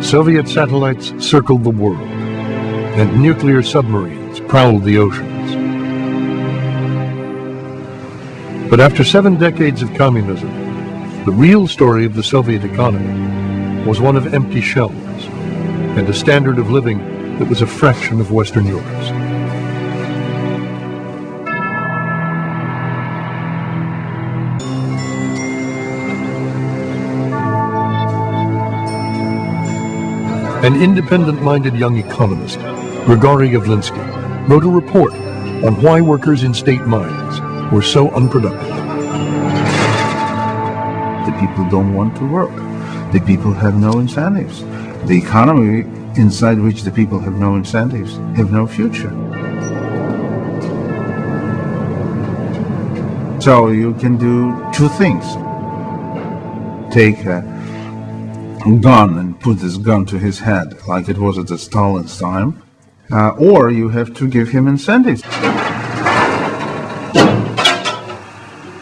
Soviet satellites circled the world, and nuclear submarines prowled the oceans. But after 7 decades of communism, the real story of the Soviet economy was one of empty shells and a standard of living that was a fraction of Western Europe's. An independent-minded young economist, Grigory Yavlinsky, wrote a report on why workers in state mines were so unproductive. The people don't want to work. The people have no incentives. The economy inside which the people have no incentives have no future. So you can do 2 things. Take a gun and put this gun to his head like it was at the Stalin's time, or you have to give him incentives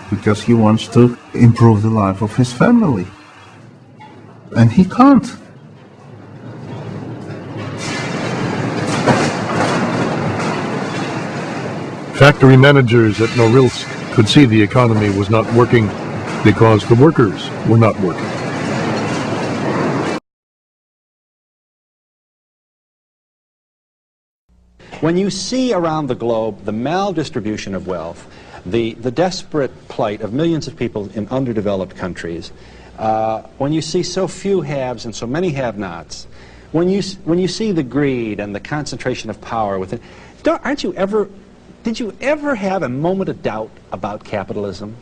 because he wants to improve the life of his family, and he can't. Factory managers at Norilsk could see the economy was not working because the workers were not working. When you see around the globe the maldistribution of wealth, the desperate plight of millions of people in underdeveloped countries, when you see so few haves and so many have-nots, when you see the greed and the concentration of power within, did you ever have a moment of doubt about capitalism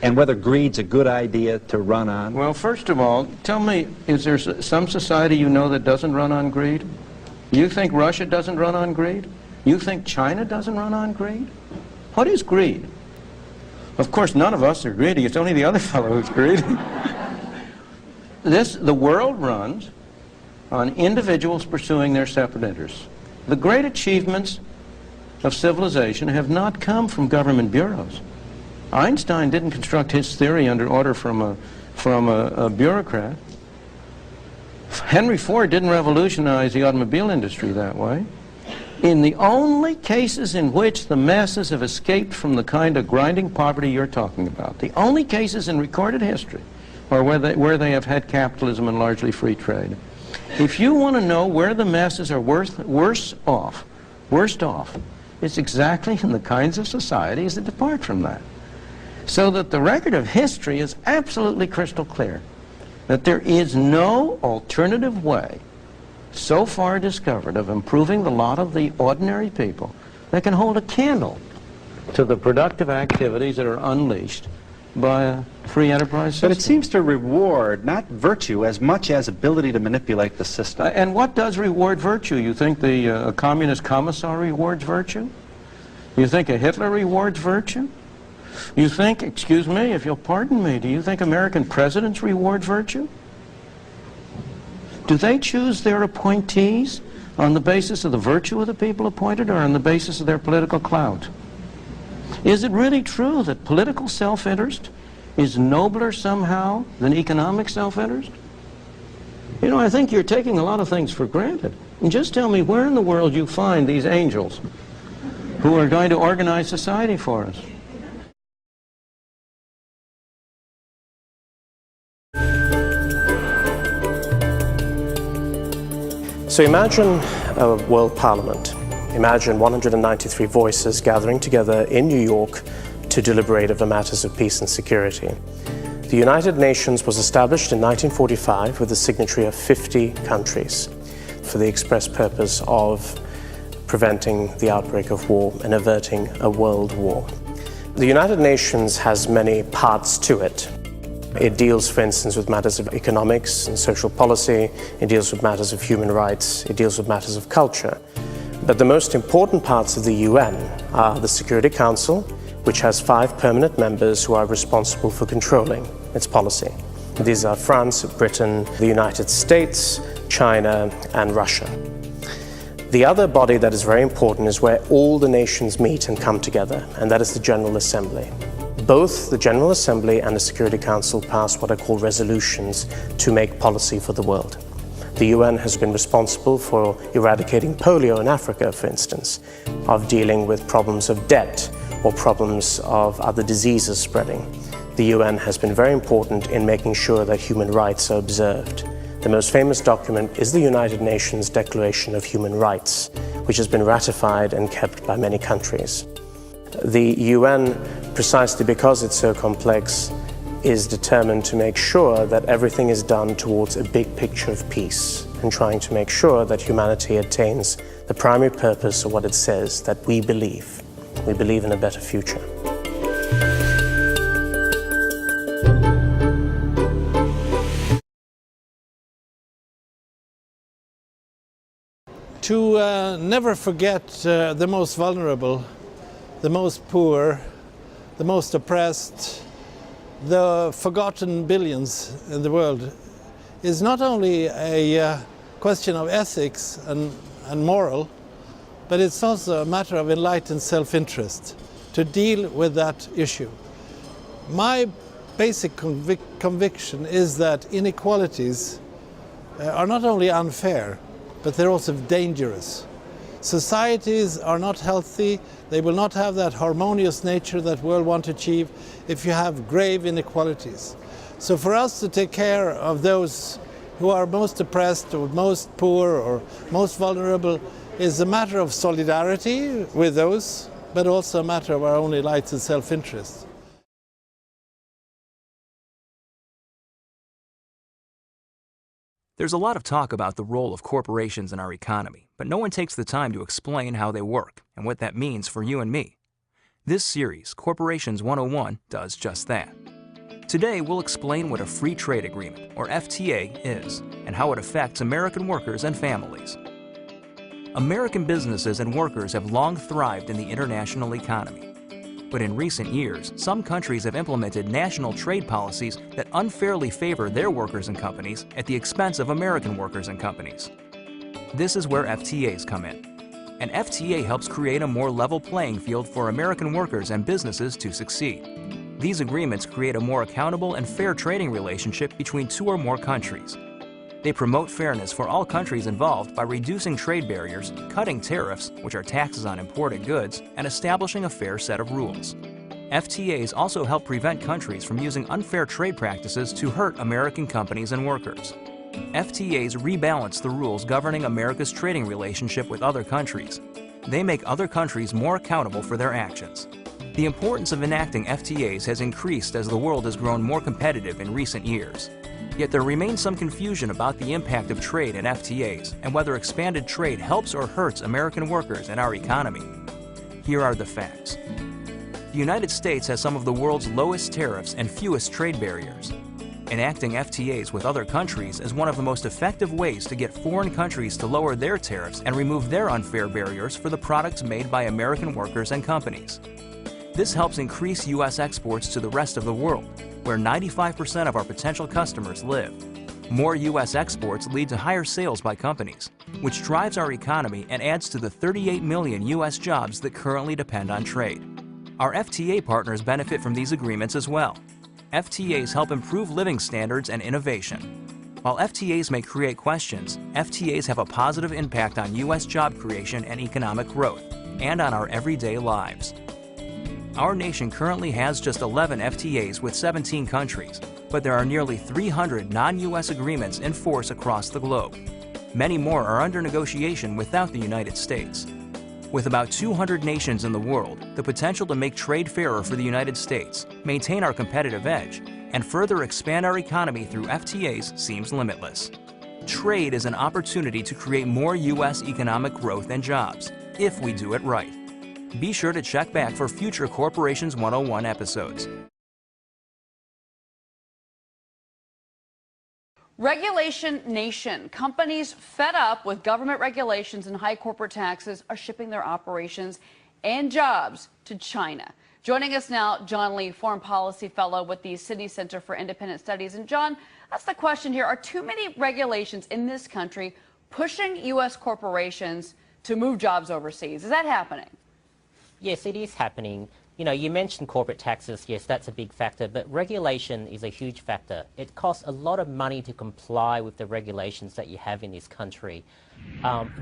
and whether greed's a good idea to run on? Well, first of all, tell me, is there some society you know that doesn't run on greed? You think Russia doesn't run on greed? You think China doesn't run on greed? What is greed? Of course, none of us are greedy. It's only the other fellow who's greedy. The world runs on individuals pursuing their separate interests. The great achievements of civilization have not come from government bureaus. Einstein didn't construct his theory under order from a bureaucrat. Henry Ford didn't revolutionize the automobile industry that way. In the only cases in which the masses have escaped from the kind of grinding poverty you're talking about, the only cases in recorded history are where they have had capitalism and largely free trade. If you want to know where the masses are worst off, it's exactly in the kinds of societies that depart from that. So that the record of history is absolutely crystal clear that there is no alternative way so far discovered of improving the lot of the ordinary people that can hold a candle to the productive activities that are unleashed by a free enterprise system. But it seems to reward not virtue as much as ability to manipulate the system. And what does reward virtue? You think the communist commissar rewards virtue? You think a Hitler rewards virtue? You think, excuse me, if you'll pardon me, do you think American presidents reward virtue? Do they choose their appointees on the basis of the virtue of the people appointed or on the basis of their political clout? Is it really true that political self-interest is nobler somehow than economic self-interest? You know, I think you're taking a lot of things for granted. And just tell me where in the world you find these angels who are going to organize society for us. So imagine a world parliament. Imagine 193 voices gathering together in New York to deliberate over matters of peace and security. The United Nations was established in 1945 with the signatory of 50 countries for the express purpose of preventing the outbreak of war and averting a world war. The United Nations has many parts to it. It deals, for instance, with matters of economics and social policy. It deals with matters of human rights. It deals with matters of culture. But the most important parts of the UN are the Security Council, which has 5 permanent members who are responsible for controlling its policy. These are France, Britain, the United States, China, and Russia. The other body that is very important is where all the nations meet and come together, and that is the General Assembly. Both the General Assembly and the Security Council pass what are called resolutions to make policy for the world. The UN has been responsible for eradicating polio in Africa, for instance, of dealing with problems of debt or problems of other diseases spreading. The UN has been very important in making sure that human rights are observed. The most famous document is the United Nations Declaration of Human Rights, which has been ratified and kept by many countries. The UN, precisely because it's so complex, is determined to make sure that everything is done towards a big picture of peace and trying to make sure that humanity attains the primary purpose of what it says, that we believe. We believe in a better future. To never forget the most vulnerable, the most poor, the most oppressed, the forgotten billions in the world is not only a question of ethics and moral, but it's also a matter of enlightened self-interest to deal with that issue. My basic conviction is that inequalities are not only unfair, but they're also dangerous. Societies are not healthy, they will not have that harmonious nature that we all want to achieve if you have grave inequalities. So for us to take care of those who are most oppressed or most poor or most vulnerable is a matter of solidarity with those, but also a matter of our own enlightened self-interest. There's a lot of talk about the role of corporations in our economy, but no one takes the time to explain how they work and what that means for you and me. This series, Corporations 101, does just that. Today, we'll explain what a free trade agreement, or FTA, is and how it affects American workers and families. American businesses and workers have long thrived in the international economy. But in recent years, some countries have implemented national trade policies that unfairly favor their workers and companies at the expense of American workers and companies. This is where FTAs come in. An FTA helps create a more level playing field for American workers and businesses to succeed. These agreements create a more accountable and fair trading relationship between two or more countries. They promote fairness for all countries involved by reducing trade barriers, cutting tariffs, which are taxes on imported goods, and establishing a fair set of rules. FTAs also help prevent countries from using unfair trade practices to hurt American companies and workers. FTAs rebalance the rules governing America's trading relationship with other countries. They make other countries more accountable for their actions. The importance of enacting FTAs has increased as the world has grown more competitive in recent years. Yet there remains some confusion about the impact of trade and FTAs and whether expanded trade helps or hurts American workers and our economy. Here are the facts. The United States has some of the world's lowest tariffs and fewest trade barriers. Enacting FTAs with other countries is one of the most effective ways to get foreign countries to lower their tariffs and remove their unfair barriers for the products made by American workers and companies. This helps increase U.S. exports to the rest of the world, where 95% of our potential customers live. More U.S. exports lead to higher sales by companies, which drives our economy and adds to the 38 million U.S. jobs that currently depend on trade. Our FTA partners benefit from these agreements as well. FTAs help improve living standards and innovation. While FTAs may create questions, FTAs have a positive impact on U.S. job creation and economic growth, and on our everyday lives. Our nation currently has just 11 FTAs with 17 countries, but there are nearly 300 non-U.S. agreements in force across the globe. Many more are under negotiation without the United States. With about 200 nations in the world, the potential to make trade fairer for the United States, maintain our competitive edge, and further expand our economy through FTAs seems limitless. Trade is an opportunity to create more U.S. economic growth and jobs, if we do it right. Be sure to check back for future Corporations 101 episodes. Regulation Nation. Companies fed up with government regulations and high corporate taxes are shipping their operations and jobs to China. Joining us now, John Lee, Foreign Policy Fellow with the Sydney Center for Independent Studies. And John, that's the question here. Are too many regulations in this country pushing U.S. corporations to move jobs overseas? Is that happening? Yes, it is happening. You know, you mentioned corporate taxes. Yes, that's a big factor, but regulation is a huge factor. It costs a lot of money to comply with the regulations that you have in this country.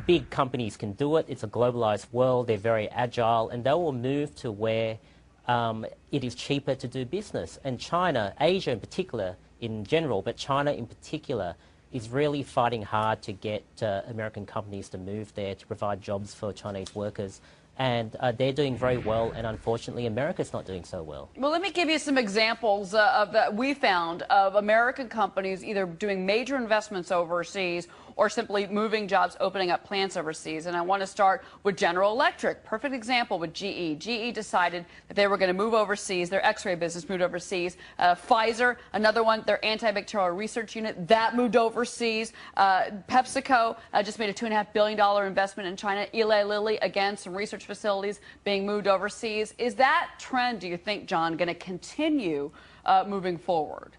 Big companies can do it. It's a globalized world. They're very agile, and they will move to where it is cheaper to do business. And China, Asia in particular, in general, but China in particular, is really fighting hard to get American companies to move there to provide jobs for Chinese workers. And they're doing very well, and unfortunately, America's not doing so well. Well, let me give you some examples that we found of American companies either doing major investments overseas or simply moving jobs, opening up plants overseas. And I want to start with General Electric. Perfect example with GE. GE decided that they were going to move overseas. Their X-ray business moved overseas. Pfizer, another one, their antibacterial research unit, that moved overseas. PepsiCo just made a $2.5 billion investment in China. Eli Lilly, again, some research facilities being moved overseas. Is that trend, do you think, John, going to continue moving forward?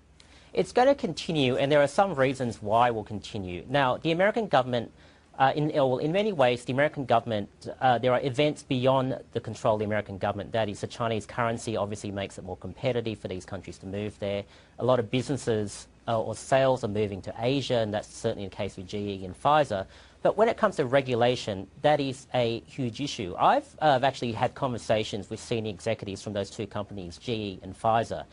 It's going to continue, and there are some reasons why it will continue. Now, the American government, in many ways, the American government, there are events beyond the control of the American government. That is, the Chinese currency obviously makes it more competitive for these countries to move there. A lot of businesses or sales are moving to Asia, and that's certainly the case with GE and Pfizer. But when it comes to regulation, that is a huge issue. I've actually had conversations with senior executives from those two companies, GE and Pfizer.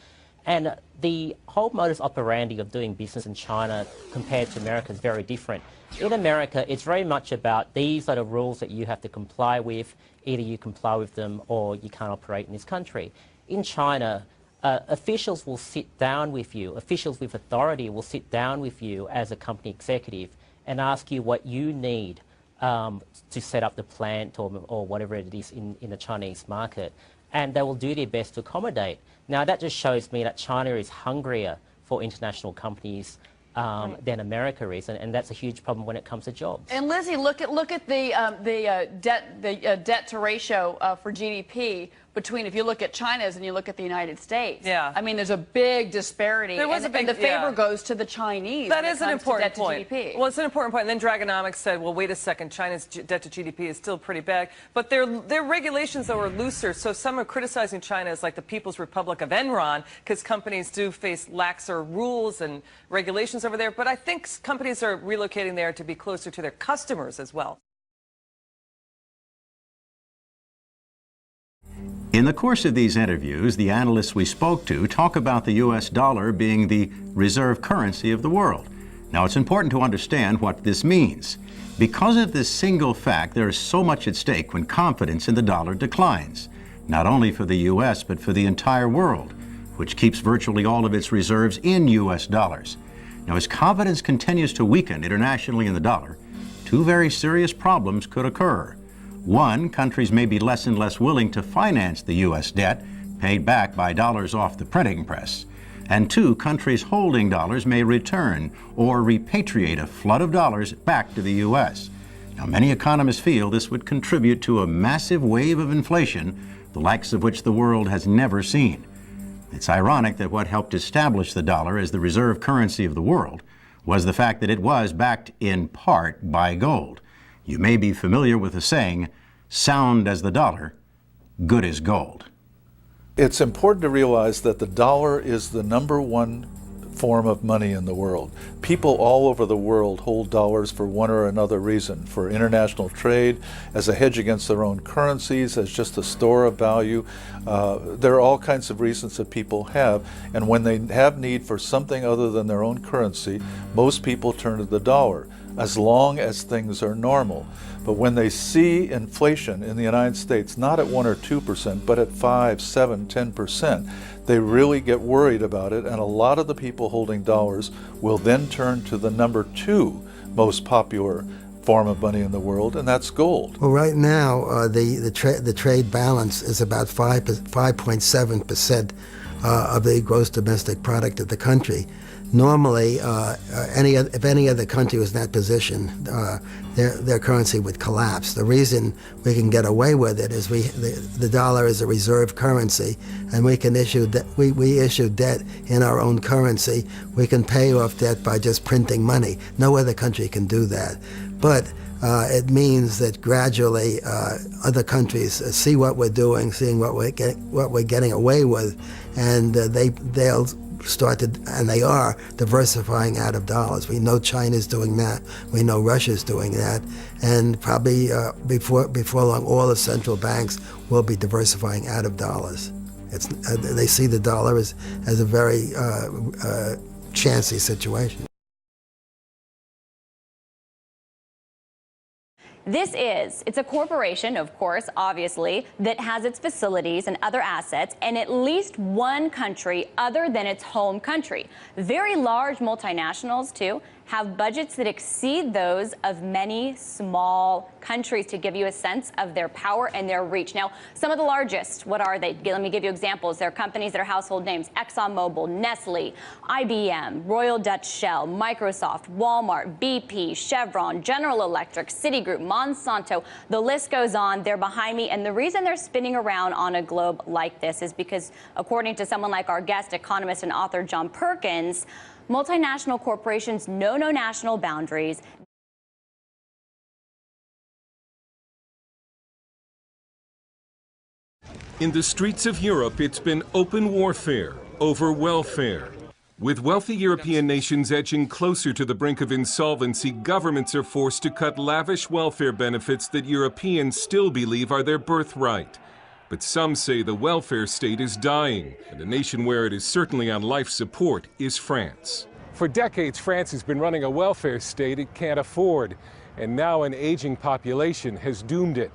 And the whole modus operandi of doing business in China compared to America is very different. In America, it's very much about these are the rules that you have to comply with. Either you comply with them or you can't operate in this country. In China, officials will sit down with you, officials with authority will sit down with you as a company executive and ask you what you need to set up the plant or whatever it is in the Chinese market. And they will do their best to accommodate. Now, that just shows me that China is hungrier for international companies than America is, and that's a huge problem when it comes to jobs. And Lizzie, look at the debt to ratio for GDP between, if you look at China's and you look at the United States. Yeah. I mean, there's a big disparity. There was a big, and the favor goes to the Chinese. That is an important debt point. to GDP. Well, it's an important point. And then Dragonomics said, well, wait a second, China's debt to GDP is still pretty bad. But their regulations, though, are looser. So some are criticizing China as like the People's Republic of Enron, because companies do face laxer rules and regulations over there. But I think companies are relocating there to be closer to their customers as well. In the course of these interviews, the analysts we spoke to talk about the U.S. dollar being the reserve currency of the world. Now, it's important to understand what this means. Because of this single fact, there is so much at stake when confidence in the dollar declines, not only for the U.S., but for the entire world, which keeps virtually all of its reserves in U.S. dollars. Now, as confidence continues to weaken internationally in the dollar, two very serious problems could occur. One, countries may be less and less willing to finance the U.S. debt paid back by dollars off the printing press. And two, countries holding dollars may return or repatriate a flood of dollars back to the U.S. Now, many economists feel this would contribute to a massive wave of inflation, the likes of which the world has never seen. It's ironic that what helped establish the dollar as the reserve currency of the world was the fact that it was backed in part by gold. You may be familiar with the saying, sound as the dollar, good as gold. It's important to realize that the dollar is the #1 form of money in the world. People all over the world hold dollars for one or another reason, for international trade, as a hedge against their own currencies, as just a store of value. There are all kinds of reasons that people have, and when they have need for something other than their own currency, most people turn to the dollar, as long as things are normal. But when they see inflation in the United States, not at 1 or 2%, but at 5, 7, 10%, they really get worried about it, and a lot of the people holding dollars will then turn to the #2 most popular form of money in the world, and that's gold. Well, right now, the trade balance is about 5.7% of the gross domestic product of the country. Normally, if any other country was in that position, their currency would collapse. The reason we can get away with it is the dollar is a reserve currency, and we can issue we issue debt in our own currency. We can pay off debt by just printing money. No other country can do that. But it means that gradually other countries see what we're doing, seeing what we're getting away with, and they'll start to, and they are, diversifying out of dollars. We know China's doing that. We know Russia's doing that. And probably before long, all the central banks will be diversifying out of dollars. They see the dollar as a very chancy situation. It's a corporation, of course, obviously, that has its facilities and other assets in at least one country other than its home country. Very large multinationals, too, have budgets that exceed those of many small countries, to give you a sense of their power and their reach. Now, some of the largest, what are they? Let me give you examples. They're companies that are household names: ExxonMobil, Nestle, IBM, Royal Dutch Shell, Microsoft, Walmart, BP, Chevron, General Electric, Citigroup, Monsanto. The list goes on. They're behind me. And the reason they're spinning around on a globe like this is because, according to someone like our guest, economist and author John Perkins, multinational corporations know no national boundaries. In the streets of Europe, it's been open warfare over welfare. With wealthy European nations edging closer to the brink of insolvency, governments are forced to cut lavish welfare benefits that Europeans still believe are their birthright. But some say the welfare state is dying, and a nation where it is certainly on life support is France. For decades, France has been running a welfare state it can't afford, and now an aging population has doomed it.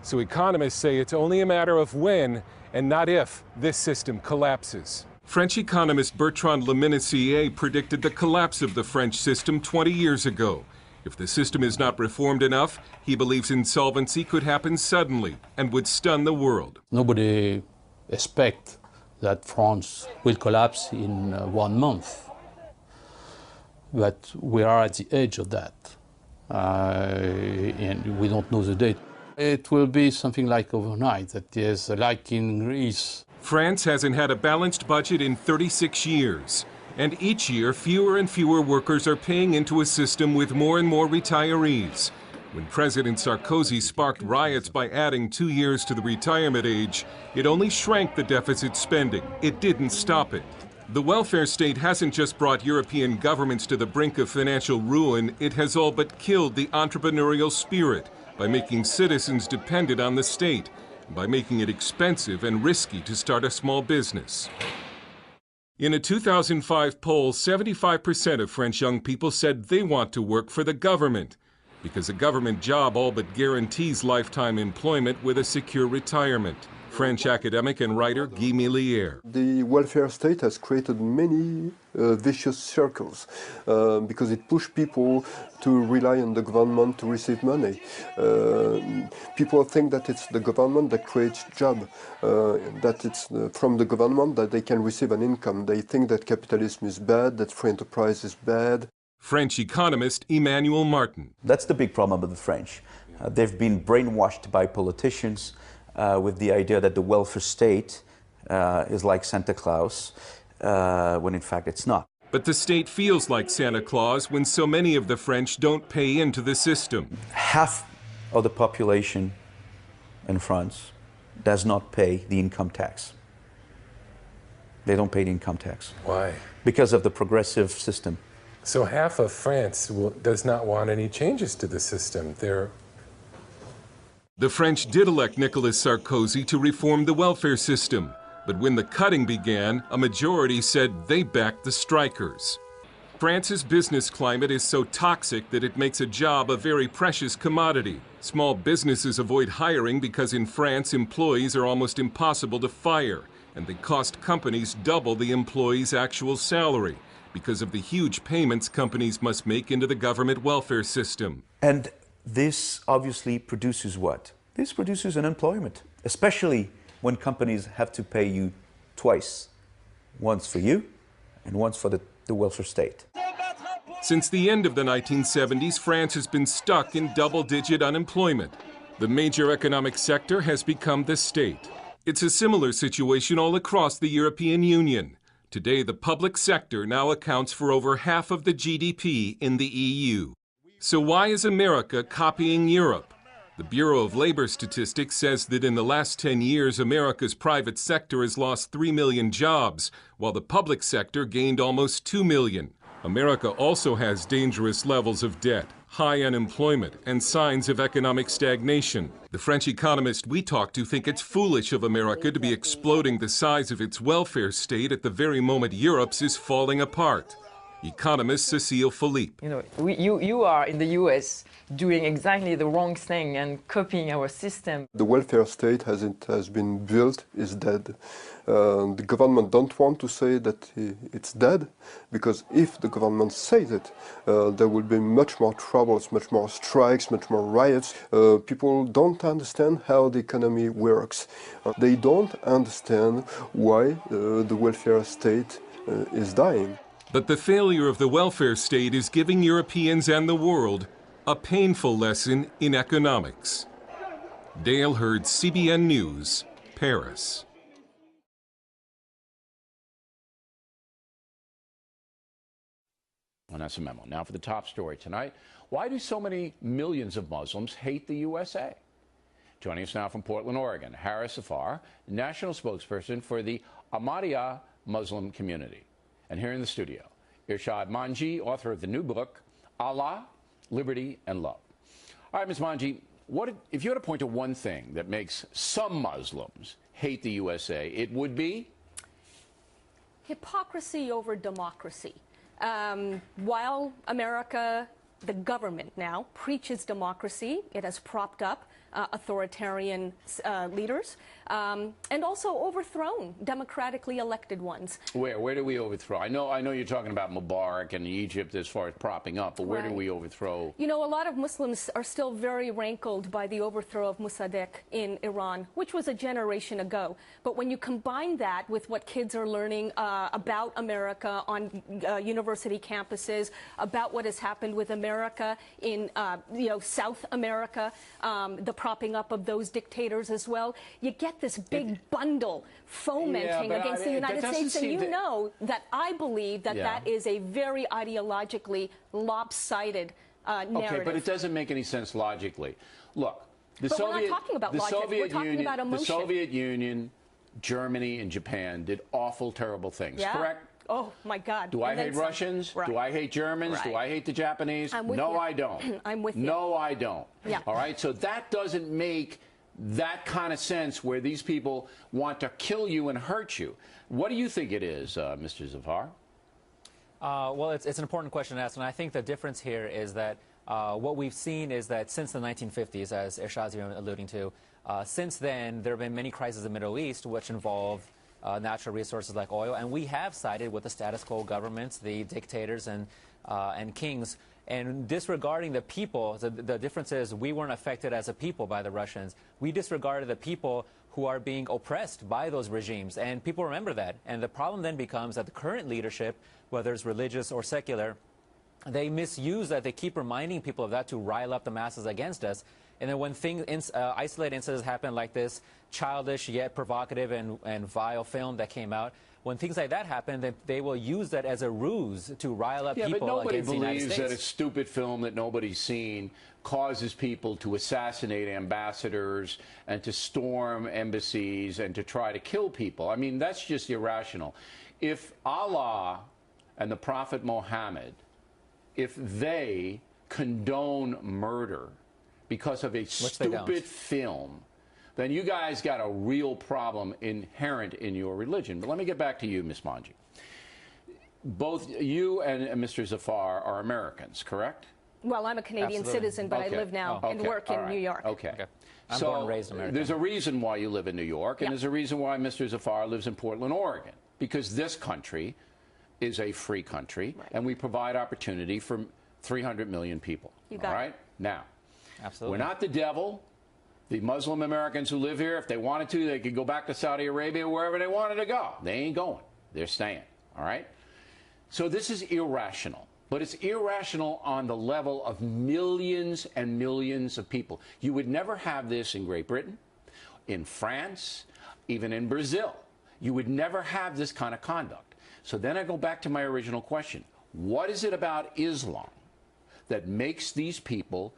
So economists say it's only a matter of when and not if this system collapses. French economist Bertrand Lemenessier predicted the collapse of the French system 20 years ago. If the system is not reformed enough, he believes insolvency could happen suddenly and would stun the world. Nobody expects that France will collapse in 1 month. But we are at the edge of that, and we don't know the date. It will be something like overnight, that is, like in Greece. France hasn't had a balanced budget in 36 years. And each year, fewer and fewer workers are paying into a system with more and more retirees. When President Sarkozy sparked riots by adding 2 years to the retirement age, it only shrank the deficit spending. It didn't stop it. The welfare state hasn't just brought European governments to the brink of financial ruin, it has all but killed the entrepreneurial spirit by making citizens dependent on the state, and by making it expensive and risky to start a small business. In a 2005 poll, 75% of French young people said they want to work for the government, because a government job all but guarantees lifetime employment with a secure retirement. French academic and writer Guy Millière. The welfare state has created many vicious circles because it pushed people to rely on the government to receive money. People think that it's the government that creates jobs, that it's from the government that they can receive an income. They think that capitalism is bad, that free enterprise is bad. French economist Emmanuel Martin. That's the big problem with the French. They've been brainwashed by politicians with the idea that the welfare state is like Santa Claus, when in fact it's not. But the state feels like Santa Claus when so many of the French don't pay into the system. Half of the population in France does not pay the income tax. They don't pay the income tax. Why? Because of the progressive system. So half of France does not want any changes to the system. The French did elect Nicolas Sarkozy to reform the welfare system, but when the cutting began, a majority said they backed the strikers. France's business climate is so toxic that it makes a job a very precious commodity. Small businesses avoid hiring because in France, employees are almost impossible to fire, and they cost companies double the employee's actual salary because of the huge payments companies must make into the government welfare system. And this obviously produces what? This produces unemployment, especially when companies have to pay you twice, once for you and once for the welfare state. Since the end of the 1970s, France has been stuck in double-digit unemployment. The major economic sector has become the state. It's a similar situation all across the European Union. Today, the public sector now accounts for over half of the GDP in the EU. So why is America copying Europe? The Bureau of Labor Statistics says that in the last 10 years, America's private sector has lost 3 million jobs, while the public sector gained almost 2 million. America also has dangerous levels of debt, high unemployment, and signs of economic stagnation. The French economists we talked to think it's foolish of America to be exploding the size of its welfare state at the very moment Europe's is falling apart. Economist Cecile Philippe. You are in the US doing exactly the wrong thing and copying our system. The welfare state, as it has been built, is dead. The government don't want to say that it's dead, because if the government says it, there will be much more troubles, much more strikes, much more riots. People don't understand how the economy works. They don't understand why the welfare state is dying. But the failure of the welfare state is giving Europeans and the world a painful lesson in economics. Dale Hurd, CBN News, Paris. Well, that's a memo. Now for the top story tonight. Why do so many millions of Muslims hate the USA? Joining us now from Portland, Oregon, Harris Zafar, national spokesperson for the Ahmadiyya Muslim community. And here in the studio, Irshad Manji, author of the new book, Allah, Liberty, and Love. All right, Ms. Manji, if you had to point to one thing that makes some Muslims hate the USA, it would be? Hypocrisy over democracy. While America, the government now, preaches democracy, it has propped up authoritarian leaders and also overthrown democratically elected ones. Where do we overthrow? I know you're talking about Mubarak and Egypt as far as propping up, but where do we overthrow? You know, a lot of Muslims are still very rankled by the overthrow of Mossadegh in Iran, which was a generation ago. But when you combine that with what kids are learning about America on university campuses, about what has happened with America in South America, the propping up of those dictators as well, you get this big bundle fomenting against the United States. And you know that I believe that that is a very ideologically lopsided narrative. Okay, but it doesn't make any sense logically. Look, the Soviet Union, Germany, and Japan did awful, terrible things, correct? Oh, my God. Do I hate Russians? Right. Do I hate Germans? Right. Do I hate the Japanese? No, I don't. I'm with you. No, I don't. Yeah. All right? So that doesn't make that kind of sense where these people want to kill you and hurt you. What do you think it is, Mr. Zafar? Well, it's an important question to ask, and I think the difference here is that what we've seen is that since the 1950s, as Irshad's alluding to, since then there have been many crises in the Middle East which involve natural resources like oil, and we have sided with the status quo governments, the dictators and kings, and disregarding the people. The difference is we weren't affected as a people by the Russians. We disregarded the people who are being oppressed by those regimes, and people remember that. And the problem then becomes that the current leadership, whether it's religious or secular, they misuse that. They keep reminding people of that to rile up the masses against us. And then when isolated incidents happen like this, childish yet provocative and vile film that came out, when things like that happen, they will use that as a ruse to rile up people against the United States. But nobody believes that a stupid film that nobody's seen causes people to assassinate ambassadors and to storm embassies and to try to kill people. I mean, that's just irrational. If Allah and the Prophet Muhammad, if they condone murder because of a stupid film, then you guys got a real problem inherent in your religion. But let me get back to you, Ms. Manji. Both you and Mr. Zafar are Americans, correct? Well, I'm a Canadian citizen, but I live now and work in New York. Okay. I'm born and raised American. There's a reason why you live in New York, and there's a reason why Mr. Zafar lives in Portland, Oregon, because this country is a free country, and we provide opportunity for 300 million people. You got it. All right? Now, absolutely. We're not the devil. The Muslim Americans who live here, if they wanted to, they could go back to Saudi Arabia, wherever they wanted to go. They ain't going. They're staying. All right? So this is irrational. But it's irrational on the level of millions and millions of people. You would never have this in Great Britain, in France, even in Brazil. You would never have this kind of conduct. So then I go back to my original question. What is it about Islam that makes these people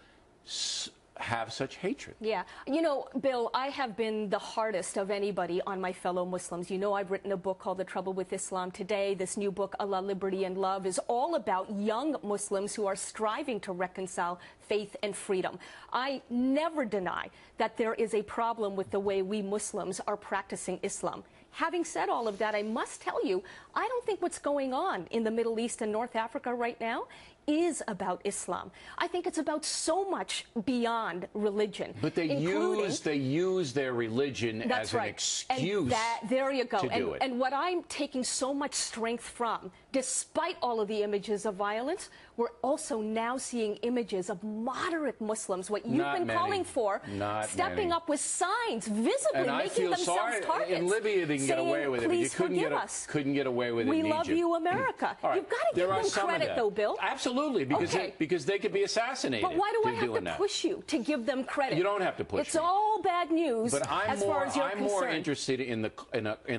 have such hatred? Yeah. You know, Bill, I have been the hardest of anybody on my fellow Muslims. You know, I've written a book called The Trouble with Islam Today. This new book, Allah, Liberty and Love, is all about young Muslims who are striving to reconcile faith and freedom. I never deny that there is a problem with the way we Muslims are practicing Islam. Having said all of that, I must tell you, I don't think what's going on in the Middle East and North Africa right now is about Islam. I think it's about so much beyond religion. But they use their religion as an excuse there you go. to do it. And what I'm taking so much strength from, despite all of the images of violence, we're also now seeing images of moderate Muslims, what you've been calling for, stepping up with signs, visibly making themselves targets. In Libya, they can get away with it, but you couldn't get away with it in We love Egypt. you, America. All right. You've got to give them credit, though, Bill. Absolutely, because they could be assassinated. But why do I have to push you to give them credit? You don't have to push It's all bad news but as far as you're concerned. I'm more interested in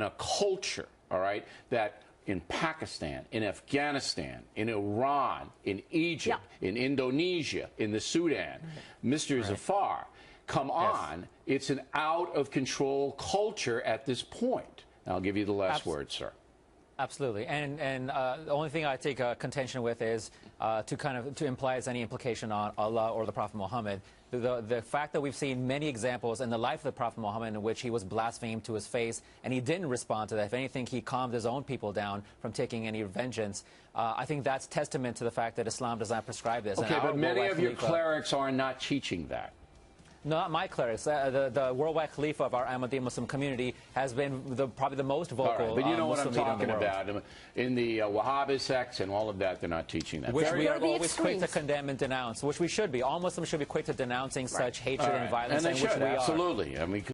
a culture, all right, that in Pakistan, in Afghanistan, in Iran, in Egypt, in Indonesia, in the Sudan, Mr. Zafar, come on, it's an out-of-control culture at this point. And I'll give you the last word, sir. Absolutely, and the only thing I take contention with is to imply as any implication on Allah or the Prophet Muhammad. The fact that we've seen many examples in the life of the Prophet Muhammad in which he was blasphemed to his face and he didn't respond to that. If anything, he calmed his own people down from taking any vengeance. I think that's testament to the fact that Islam does not prescribe this. Okay, but many of your clerics are not teaching that. Not my clerics. The worldwide Khalifa of our Ahmadi Muslim community has been probably the most vocal. But you know what I'm Muslim talking about. In the Wahhabi sects and all of that, they're not teaching that. Which we are always quick to condemn and denounce, which we should be. All Muslims should be quick to denouncing such hatred and violence, and they should, which we are. absolutely. I mean,